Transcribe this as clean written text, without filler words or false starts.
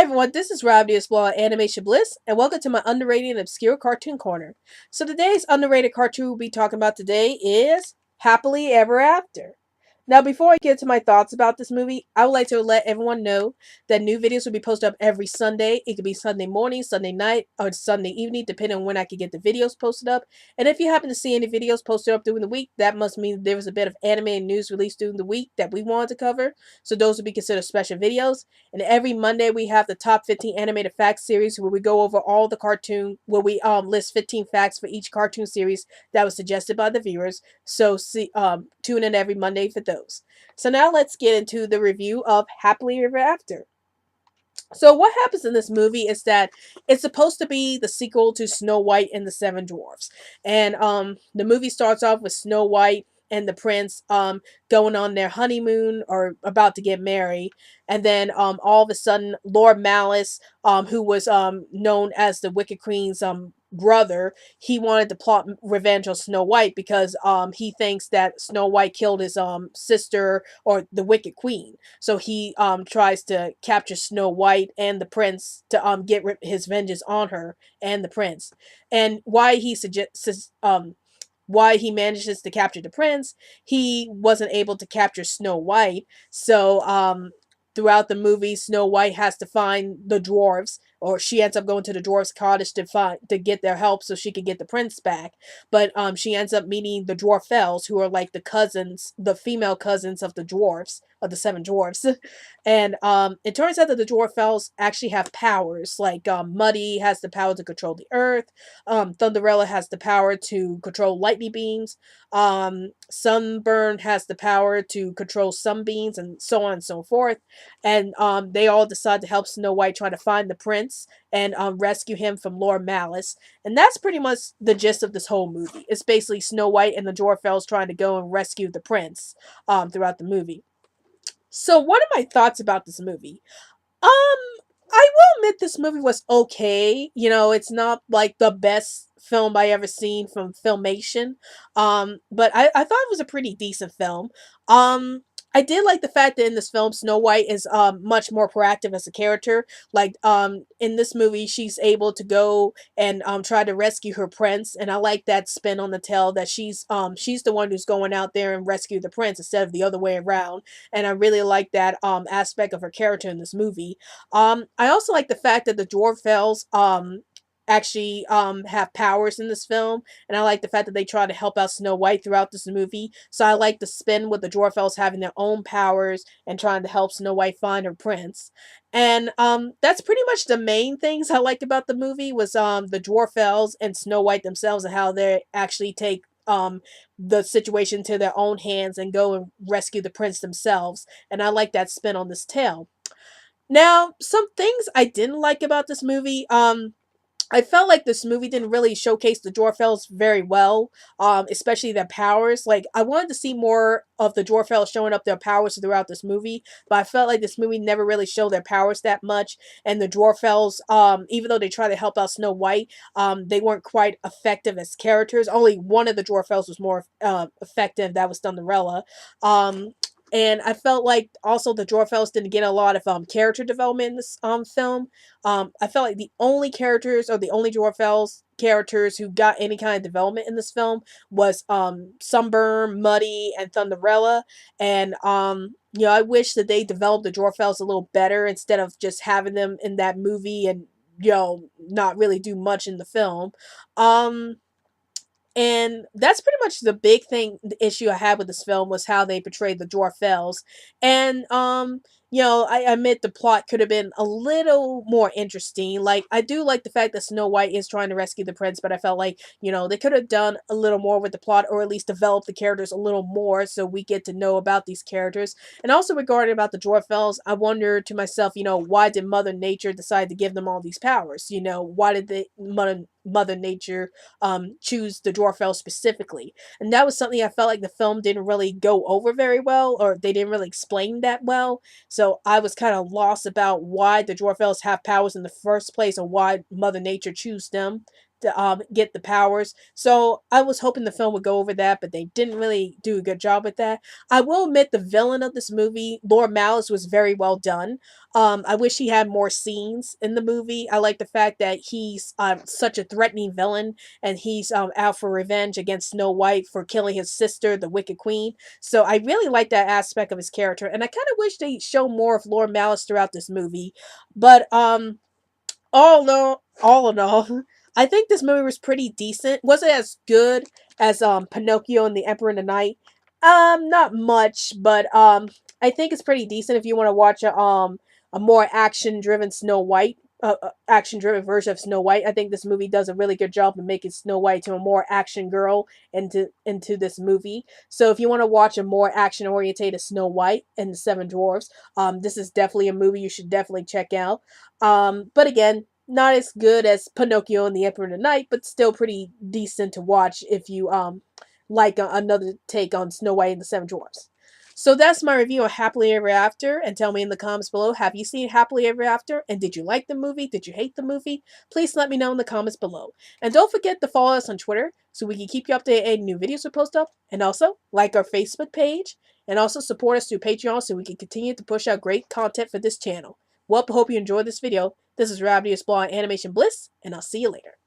everyone, this is Rob the Explorer Animation Bliss, and welcome to my underrated and obscure cartoon corner. So today's underrated cartoon we'll be talking about today is Happily Ever After. Now, before I get to my thoughts about this movie, I would like to let everyone know that new videos will be posted up every Sunday. It could be Sunday morning, Sunday night, or Sunday evening, depending on when I can get the videos posted up. And if you happen to see any videos posted up during the week, that must mean there was a bit of anime and news released during the week that we wanted to cover. So those would be considered special videos. And every Monday we have the top 15 animated facts series where we go over all the cartoon, where we list 15 facts for each cartoon series that was suggested by the viewers. So tune in every Monday for those. So now let's get into the review of Happily Ever After. So what happens in this movie is that it's supposed to be the sequel to Snow White and the Seven Dwarfs. And the movie starts off with Snow White and the prince going on their honeymoon or about to get married, and then all of a sudden Lord Malice, who was known as the Wicked Queen's brother, he wanted to plot revenge on Snow White because he thinks that Snow White killed his sister, or the Wicked Queen. So he tries to capture Snow White and the prince to get his vengeance on her and the prince. And why he manages to capture the prince, he wasn't able to capture Snow White. So throughout the movie, Snow White has to find the dwarves, or she ends up going to the dwarves' cottage to get their help so she can get the prince back. But she ends up meeting the Dwarfels, who are like the cousins, the female cousins of the dwarfs, of the seven dwarfs. And it turns out that the Dwarfels actually have powers. Like Muddy has the power to control the earth. Thunderella has the power to control lightning beams. Sunburn has the power to control sunbeams, and so on and so forth. And they all decide to help Snow White try to find the prince and rescue him from Lord Malice. And that's pretty much the gist of this whole movie. It's basically Snow White and the Dwarfels trying to go and rescue the prince throughout the movie. So, what are my thoughts about this movie? Um, I will admit this movie was okay. You know, it's not like the best film I ever seen from Filmation. But I thought it was a pretty decent film. Um, I did like the fact that in this film, Snow White is much more proactive as a character. Like in this movie, she's able to go and try to rescue her prince, and I like that spin on the tale that she's the one who's going out there and rescue the prince instead of the other way around. And I really like that aspect of her character in this movie. I also like the fact that the Dwarfels actually have powers in this film, and I like the fact that they try to help out Snow White throughout this movie. So I like the spin with the Dwarfels having their own powers and trying to help Snow White find her prince. And that's pretty much the main things I liked about the movie was the Dwarfels and Snow White themselves, and how they actually take the situation to their own hands and go and rescue the prince themselves. And I like that spin on this tale. Now, some things I didn't like about this movie, I felt like this movie didn't really showcase the Dwarfels very well, especially their powers. Like, I wanted to see more of the Dwarfels showing up their powers throughout this movie, but I felt like this movie never really showed their powers that much. And the Dwarfels, even though they try to help out Snow White, they weren't quite effective as characters. Only one of the Dwarfels was more effective. That was Thunderella. And I felt like also the Dwarfels didn't get a lot of character development in this film. I felt like the only characters, or the only Dwarfels characters who got any kind of development in this film was Sunburn, Muddy, and Thunderella. And I wish that they developed the Dwarfels a little better instead of just having them in that movie and not really do much in the film. Um and that's pretty much the big thing, the issue I had with this film was how they portrayed the Dwarfels. And I admit the plot could have been a little more interesting. Like, I do like the fact that Snow White is trying to rescue the prince, but I felt like, they could have done a little more with the plot, or at least developed the characters a little more so we get to know about these characters. And also regarding about the Dwarfels, I wonder to myself, why did Mother Nature decide to give them all these powers? Why did Mother Nature choose the Dwarfels specifically? And that was something I felt like the film didn't really go over very well, or they didn't really explain that well. So I was kind of lost about why the Dwarfels have powers in the first place, or why Mother Nature chose them to get the powers. So I was hoping the film would go over that, but they didn't really do a good job with that. I will admit the villain of this movie, Lord Malice, was very well done. I wish he had more scenes in the movie. I like the fact that he's such a threatening villain, and he's out for revenge against Snow White for killing his sister, the Wicked Queen. So I really like that aspect of his character, and I kind of wish they show more of Lord Malice throughout this movie. But all in all, I think this movie was pretty decent. Was it as good as Pinocchio and the Emperor in the Night? Not much, but I think it's pretty decent if you want to watch a more action driven Snow White. Action driven version of Snow White. I think this movie does a really good job of making Snow White to a more action girl into this movie. So if you want to watch a more action orientated Snow White and the Seven Dwarfs, this is definitely a movie you should definitely check out. But again, not as good as Pinocchio and the Emperor of the Night, but still pretty decent to watch if you like another take on Snow White and the Seven Dwarfs. So that's my review of Happily Ever After, and tell me in the comments below, have you seen Happily Ever After, and did you like the movie? Did you hate the movie? Please let me know in the comments below. And don't forget to follow us on Twitter so we can keep you updated on any new videos we post up, and also like our Facebook page, and also support us through Patreon so we can continue to push out great content for this channel. Well, I hope you enjoyed this video. This is Rabbity Exploring Animation Bliss, and I'll see you later.